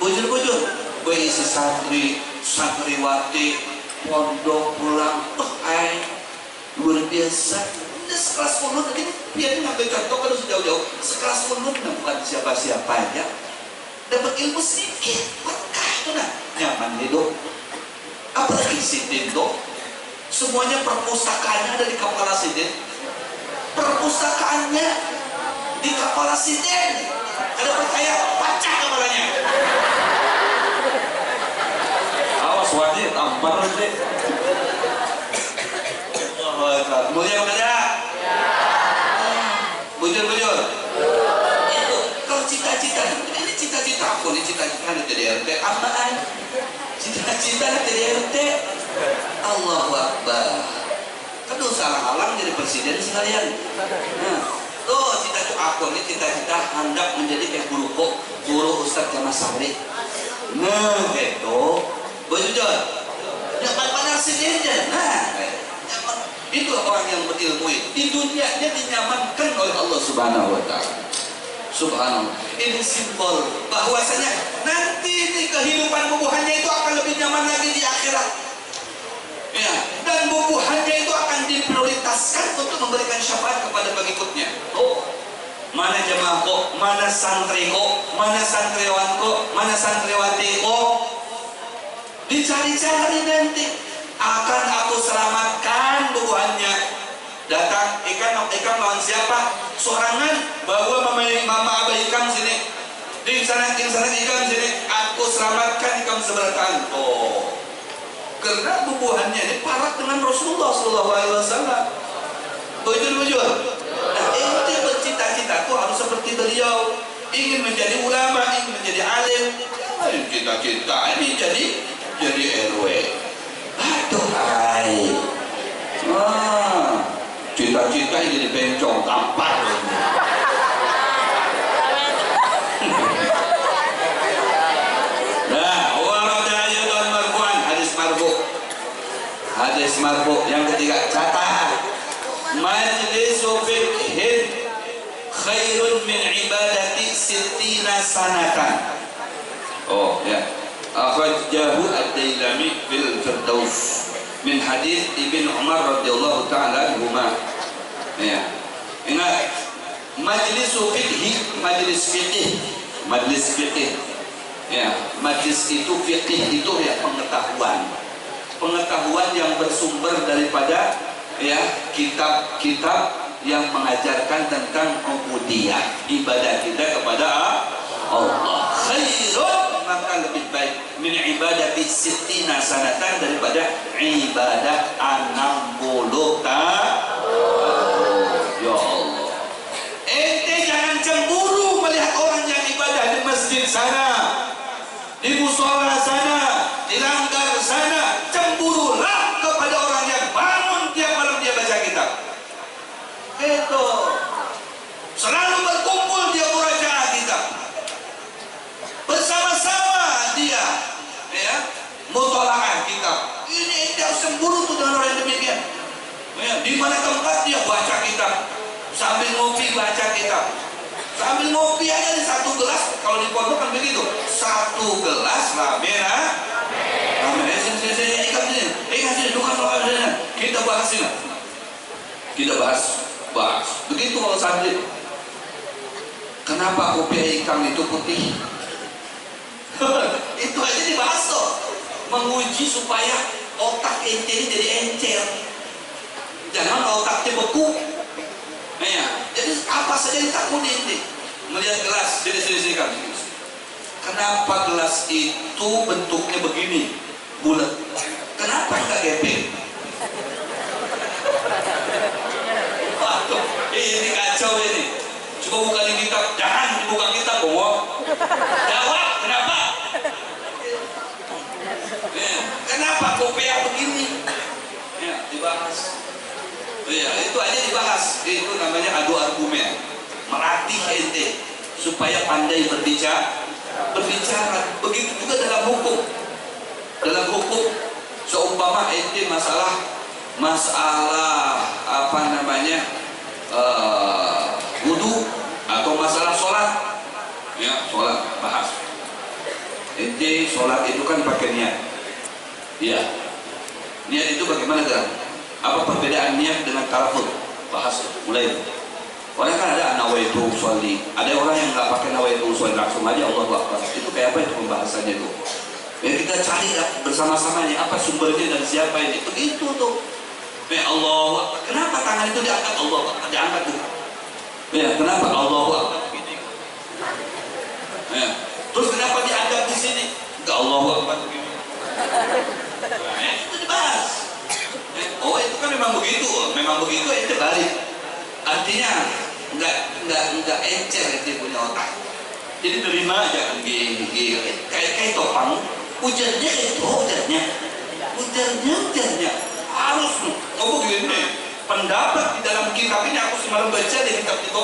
Bujur-bujur, berisi santri, santriwati, pondok pulang, luar biasa. Ini sekelas ulun, ini biar ngambil contoh kalau sejauh-jauh. Sekelas ulun bukan siapa-siapanya. Dapat ilmu sedikit, berkah itu nah, nyaman hidup. Apalagi Sidin tuh, semuanya perpustakaannya ada di kepala Sidin. Perpustakaannya di kepala Sidin. Ada percaya pacah kepalanya. Awas wajib tampar nanti. Mulia kerja. Bujur. Itu kalau cita-cita ini cita-cita aku nih, cita-cita jadi RT apaan? Cita-cita jadi RT. Allahu Akbar. Aduh salah halang jadi presiden sekalian. Nah, tuh cita-cita aku nih, cita-cita hendak menjadi kayak guru Ustadz Jamal Sabri. Nah, itu bujur. Yang pandang sini aja. Nah, itu orang yang berilmu di dunia dia dinyamankan oleh Allah Subhanahu wa Ta'ala. Subhanallah. Ini simbol bahwasanya nanti di kehidupan bubuhannya itu akan lebih nyaman lagi di akhirat. Ya, dan bubuhannya itu akan diprioritaskan untuk memberikan syafaat kepada pengikutnya. Oh, mana jemaah kok, mana santri kok, mana santriwan kok, mana santriwati kok. Dicari-cari nanti akan aku selamatkan bubuhannya. Datang ikan lawan siapa? Sorangan bawa mama abah ikan sini. Di sana ikan sini. Aku selamatkan ikan seberatan. Oh, karena bubuhannya ini parat dengan Rasulullah SAW. Bujur. Nah, ini bercita-citaku harus seperti beliau. Ingin menjadi ulama, ingin menjadi alim. Cita-cita ini jadi RW. Aduh, cita-cita jadi bencong tampar. Nah, waradayun marfu'an, hadis marfu yang ketiga, catat majlisu fikhin khairun min ibadati sittina sanatan. Oh ya, akhrajahu ad-Dailami fil Firdaus min hadis Ibn Umar radhiyallahu ta'ala anhuma. Ya, ingat majlis fikih. Ya, majlis itu fikih itu ya pengetahuan yang bersumber daripada ya kitab-kitab yang mengajarkan tentang ubudiyah, ibadah kita kepada Allah. Khairun, maka lebih baik min ibadati sittina sanatan daripada ibadah 60 tahun. Ya Allah, ente jangan cemburu melihat orang yang ibadah di masjid sana, di musola sana, di langgar sana. Cemburulah kepada orang yang bangun tiap malam dia baca kitab. Itu selalu berkumpul dia murajaah kitab. Bersama-sama dia ya mutalaah kitab. Ini dia cemburu tuh dengan orang yang demikian. Ya, di mana tempat dia baca kitab, sambil ngopi baca kitab. Sambil ngopi aja di satu gelas, kalau di pondok kan begitu. Satu gelas ramena. Kita bahas. Begitu kalau santri. Kenapa kopi hitam itu putih? Itu aja dibahas tuh. Menguji supaya otak ente ini jadi encer. Jangan otaknya beku. Nah, ya. Jadi apa saja ditakuni ente. Melihat gelas, sini kan. kenapa gelas itu bentuknya begini, bulat? Kenapa nggak gepeng? Waduh, ini kacau ini. Coba buka di kitab, jangan dibuka kitab, bohong. Jawab, kenapa? Kenapa kopiah begini? Ya, dibahas. Ya, itu aja dibahas. Itu namanya adu argumen. Melatih ente supaya pandai berbicara. Begitu juga dalam hukum. Dalam hukum, seumpama ente masalah apa namanya wudu atau masalah sholat, ya sholat bahas. Ente sholat itu kan pakai niat. Ya, niat itu bagaimana kan? Apa perbedaan niat dengan talafut? Bahas mulai. Orang kan ada nawaitu sholli, ada orang yang nggak pakai nawaitu sholli, langsung aja Allahu Akbar. Itu kayak apa itu pembahasannya itu? Ya kita cari bersama-sama ini apa sumbernya dan siapa ini. Begitu tuh. Ya Allah, kenapa tangan itu diangkat? Allah diangkat tuh. Ya, kenapa Allahu Akbar begini? Ya. Terus kenapa diangkat di sini? Enggak Allahu Akbar begini. Nah, itu dibahas. Oh itu kan memang begitu itu balik. Artinya nggak encer itu punya otak. Jadi terima aja kan kayak topang. Ujarnya harus ngomong gini. Pendapat di dalam kitab ini aku semalam baca di kitab itu.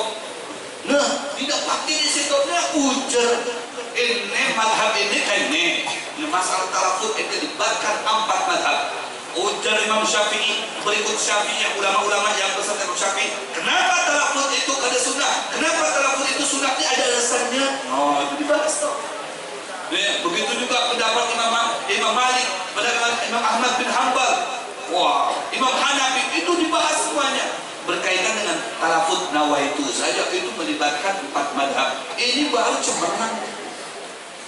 Nah tidak pakai di situnya ujar. Ini madhab ini masalah talafut itu dibakar 4 madhab. Ujar Imam Syafi'i, berikut Syafi'i yang ulama-ulama yang bersama Imam Syafi'i. Kenapa talafut itu ada sunnah? Kenapa talafut itu sunnahnya ada alasannya? Oh itu dibahas toh. Ya, begitu juga pendapat Imam Malik, pendapat Imam Ahmad bin Hanbal. Wah, Imam Hanafi itu dibahas semuanya. Berkaitan dengan talafut nawaitu saja itu melibatkan 4 madhab. Ini baru cemerlang.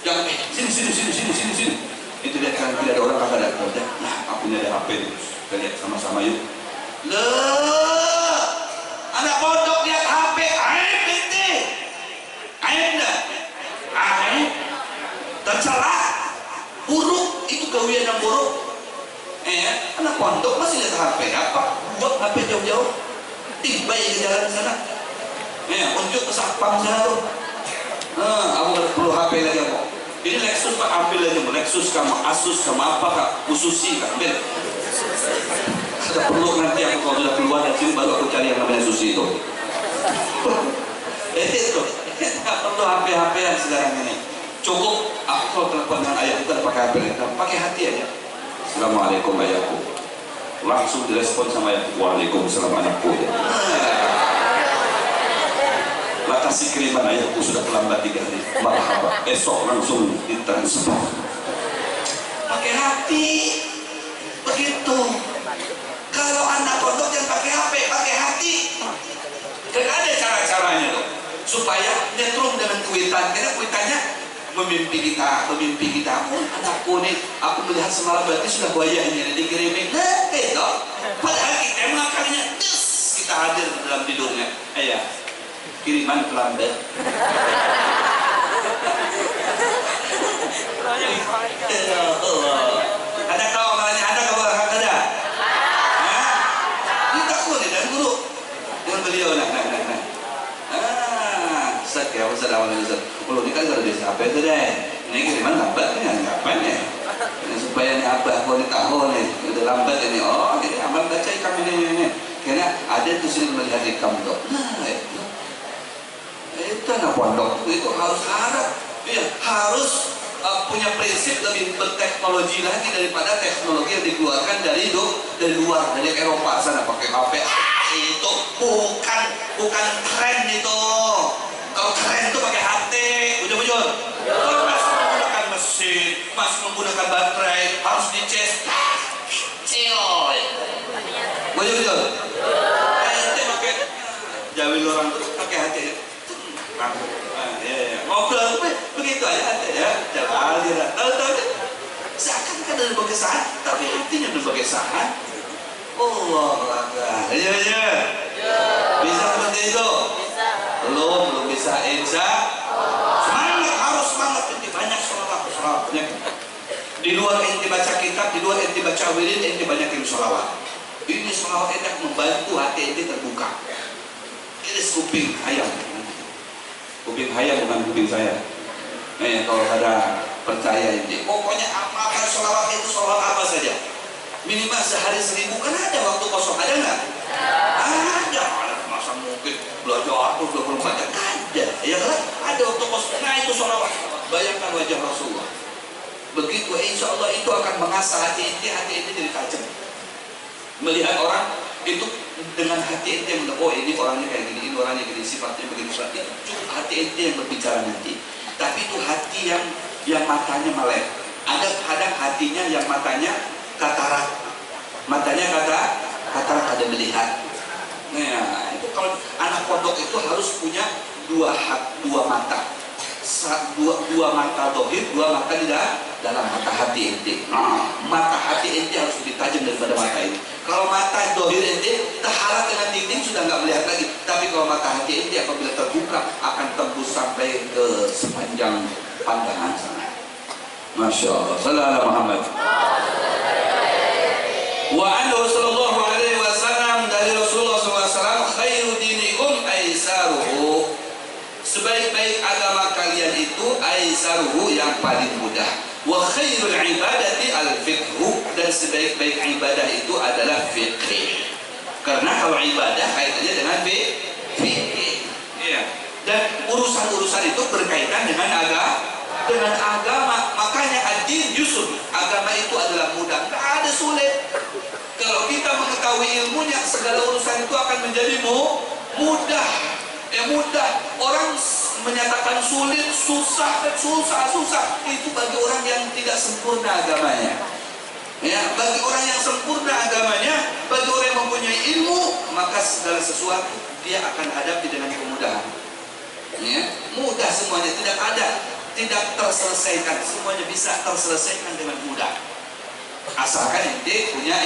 Yang sini. Itu lihat kan tidak ada orang kagak ada kode. Nah, aku punya ada HP terus. Kita lihat sama-sama yuk. Anak pondok lihat HP, aib ente. Aib dah. Aib. Tercela. Buruk itu gawian yang buruk. Anak pondok masih lihat HP apa? Buat HP jauh-jauh. Tiba ke jalan sana. Unjuk ke satpam sana tuh. Aku nggak perlu HP lagi aku. Ini Lexus Pak, ambil aja, Lexus kamu, Asus kamu apa Kak, Khususi Kak, ambil. Tidak perlu nanti aku kalau sudah keluar dari sini baru aku cari yang namanya Susi itu. Itu, tidak perlu HP yang sekarang ini. Cukup, aku kalau telepon dengan ayah kita pakai HP, pakai hati aja. Assalamualaikum ayahku. Langsung direspon sama ayahku, waalaikumsalam anakku. Kasih kiriman ayahku sudah terlambat 3 hari. Marhaba, esok langsung ditransfer. Pakai hati, begitu. Kalau anak pondok yang pakai HP, pakai hati. Dan ada cara-caranya loh, supaya nyetrum dengan kuitan. Karena kuitannya memimpi kita. Anakku nih, aku melihat semalam berarti sudah buaya ini dikirimin. Itu. Padahal kita mengakalinya, kita hadir dalam tidurnya. Ayah. Kiriman pelambat. Ada kau malahnya ada kau ada. Kita kulit dan guru dengan beliau Ustaz ya Ustaz awalnya Ustaz. Kalau ini kan sudah bisa apa itu deh. Ini kiriman lambat nih, ngapain ya? Supaya ini abah kau tahu nih udah lambat ini. Oh ini aman baca ikam ini. Karena ada tuh sini melihat ikam tuh. Itu anak pondok itu harus harus punya prinsip lebih berteknologi lagi daripada teknologi yang dikeluarkan dari luar, dari Eropa sana pakai HP. Itu bukan keren itu. Kalau keren itu pakai HT, bujur. Kalau masih menggunakan mesin, masih menggunakan baterai, harus dicas. Cioi. Bujur. Ente pakai jawil orang tuh pakai HT. Ngobrol begitu aja ya, jalan tahu seakan-akan dari berkesan tapi hatinya dari berkesan. Allah ya bisa seperti itu belum bisa insya semangat harus semangat ini banyak Di luar ente baca kitab, di luar ente baca wirid, ente banyakin sholawat. Ini sholawat ente membantu hati ente terbuka. Ini kuping ayam. Kuping ayam bukan kuping saya. Kalau ada percaya ente, pokoknya amalkan sholawat itu sholawat apa saja. Minimal sehari 1000 kan ada waktu kosong, ada nggak? Ada. Masa mungkin belajar 24 jam? Ada. Ya kan? Ada waktu kosong. Nah itu sholawat. Bayangkan wajah Rasulullah. Begitu insya Allah itu akan mengasah hati ente jadi tajam. Melihat orang itu dengan hati ente yang oh ini orangnya kayak gini, ini orangnya gini, sifatnya begini, itu cukup hati ente yang berbicara nanti. Tapi itu hati yang matanya melek. Ada kadang hatinya yang matanya katarak, matanya katarak ada melihat. Nah itu kalau anak pondok itu harus punya dua mata. Dua mata dohir, dua mata di dalam mata hati ente. Mata hati ente harus lebih tajam daripada mata ini. Kalau mata dohir ente terhalang dengan dinding sudah nggak melihat lagi. Tapi kalau mata hati ente apabila terbuka akan tembus sampai ke sepanjang pandangan sana. Masya Allah. Sallallahu Muhammad. Wa anhu sallallahu alaihi wasallam, dari Rasulullah SAW, khairu dinikum aisaruhu. Sebaik-baik agama kalian itu aisaruhu, yang paling mudah. Wa khairul ibadati al-fiqhu, dan sebaik-baik ibadah itu adalah fiqh. Karena kalau ibadah kaitannya dengan fiqh. Ya. Dan urusan-urusan itu berkaitan dengan agama. Makanya ad-din yusuf, agama itu adalah mudah, tidak ada sulit. Kalau kita mengetahui ilmunya, segala urusan itu akan menjadi mudah. Mudah. Orang menyatakan sulit, susah, itu bagi orang yang tidak sempurna agamanya. Ya, bagi orang yang sempurna agamanya, bagi orang yang mempunyai ilmu, maka segala sesuatu dia akan hadapi dengan kemudahan. Ya, mudah semuanya, tidak terselesaikan, semuanya bisa terselesaikan dengan mudah. Asalkan ente punya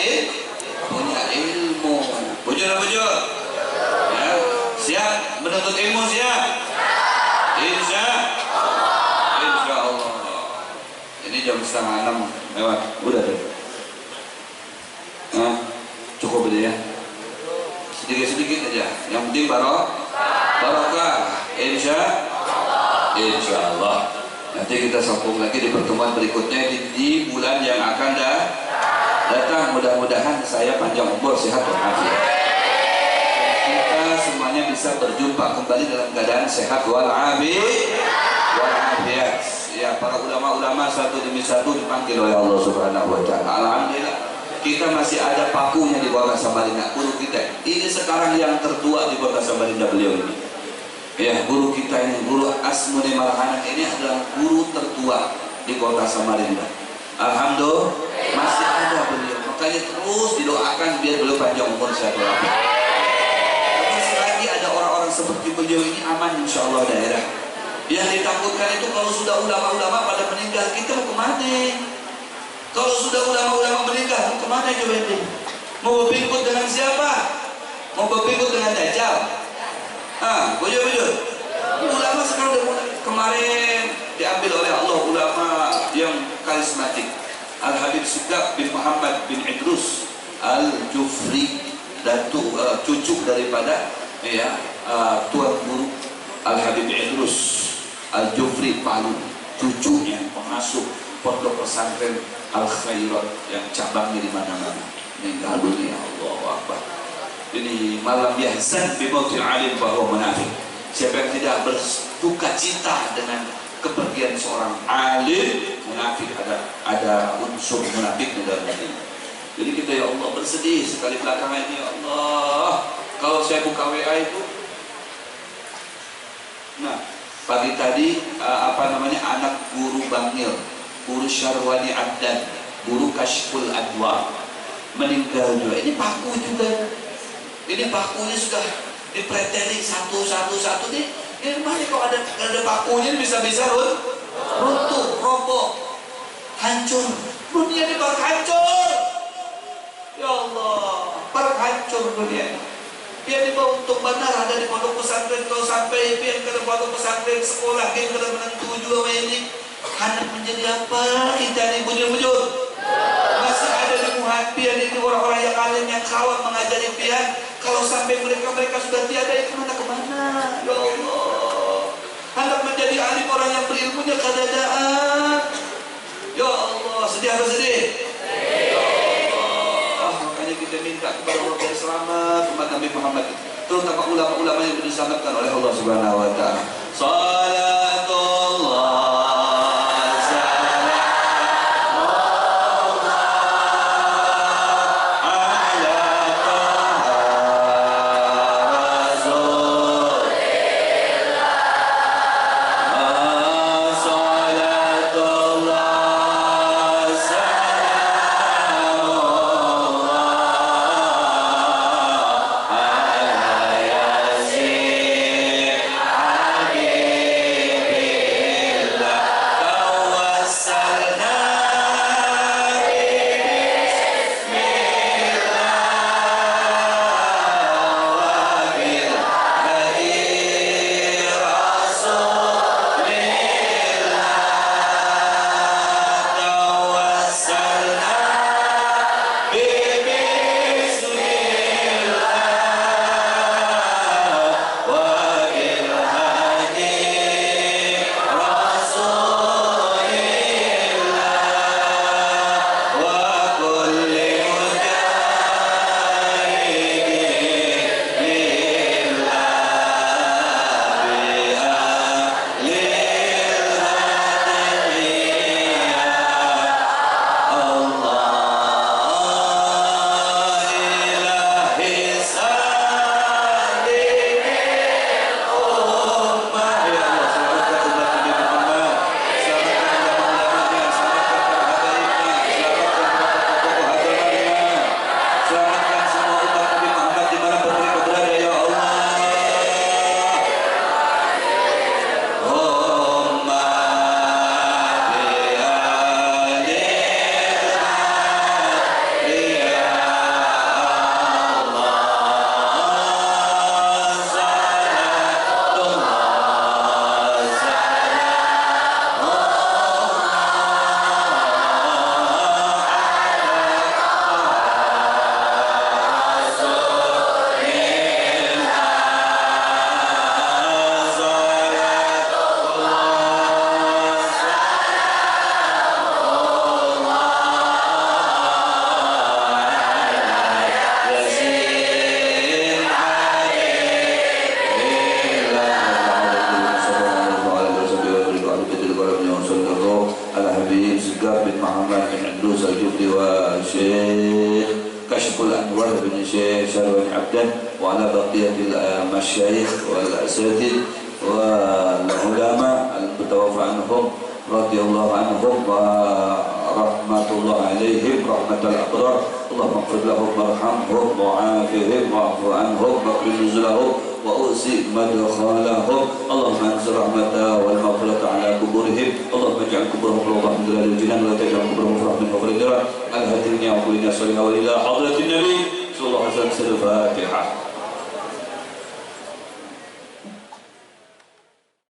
ilmu. Bujur. Ya. Siap menuntut ilmu, siap? Insya Allah. Ini jam 5:30 lewat. Udah deh. Nah, cukup aja ya. Sedikit aja. Yang penting barokah. Insya Allah. Nanti kita sambung lagi di pertemuan berikutnya di bulan yang akan datang. Mudah-mudahan saya panjang umur, sehat walafiat. Semuanya bisa berjumpa kembali dalam keadaan sehat walafiat. Ya, para ulama-ulama satu demi satu dipanggil oleh Allah Subhanahu wa taala. Alhamdulillah kita masih ada pakunya di Kota Samarinda, guru kita. Ini sekarang yang tertua di Kota Samarinda, beliau ini. Ya, guru kita ini, Guru Asmuni Marhanan ini adalah guru tertua di Kota Samarinda. Alhamdulillah masih ada beliau. Makanya terus didoakan biar beliau panjang umur, sehat walafiat. Ada orang-orang seperti beliau ini aman insya Allah daerah. Yang ditakutkan itu kalau sudah ulama-ulama pada meninggal, kita mau kemana? Kalau sudah ulama-ulama meninggal, mau kemana coba ini? Mau berpikut dengan siapa? Mau berpikut dengan Dajjal? Bujur. Ulama sekarang udah mulai. Kemarin diambil oleh Allah ulama yang karismatik, Al-Habib Sugab bin Muhammad bin Idrus Al-Jufri, dan cucu daripada Tuan Guru Al-Habib Idrus Al-Jufri Palu, cucunya pengasuh pondok pesantren Al-Khairat yang cabangnya di mana-mana. Meninggal dunia. Allahu Akbar. Ini malam yahzan bimautil alim bahwa munafik. Siapa yang tidak berduka cita dengan kepergian seorang alim, munafik, ada unsur munafik di dalam hatinya. Jadi kita ya Allah bersedih sekali belakangan ini, ya Allah. Kalau saya buka WA itu, nah pagi tadi anak guru Bangil, guru Syarwani Abdan, guru Kashful Adwa meninggal juga. Ini paku juga. Ini pakunya sudah dipreteli satu nih. Ini mana kalau ada pakunya bisa runtuh, roboh, hancur. Dunia ini bakal hancur. Ya Allah, bakal hancur dunia. Biar dibawa untuk benar ada di pondok pesantren, kalau sampai biar ke pondok pesantren sekolah biar ke menentu juga ini Hendak menjadi apa kita nih bujur-bujur? Masih ada di muhadbian ini orang-orang yang alim yang kawat mengajari pian. Kalau sampai mereka sudah tiada, itu kemana? Ya Allah. Hendak menjadi alim orang yang berilmunya kadadaan. Ya Allah, sedih apa sedih? Ya Allah. Makanya kita minta kepada Allah yang selamat umat Nabi Muhammad, terutama ulama-ulama yang diselamatkan oleh Allah Subhanahu wa taala. Salatullah وعلى بقية المشايخ والأساتذة والعلماء المتوفى عنهم رضي الله عنهم ورحمة الله عليهم رحمة الأبرار. اللهم اغفر لهم وارحمهم وعافهم واعف عنهم واكرم نزلهم وأوسع مدخلهم. اللهم انزل رحمته والمغفرة على قبورهم. اللهم اجعل قبورهم روضة من رياض الجنان ولا تجعل قبورهم فرح من فخر النار. الهدي وكلنا صلى الله عليه حضرة النبي صلى الله عليه وسلم. الفاتحة.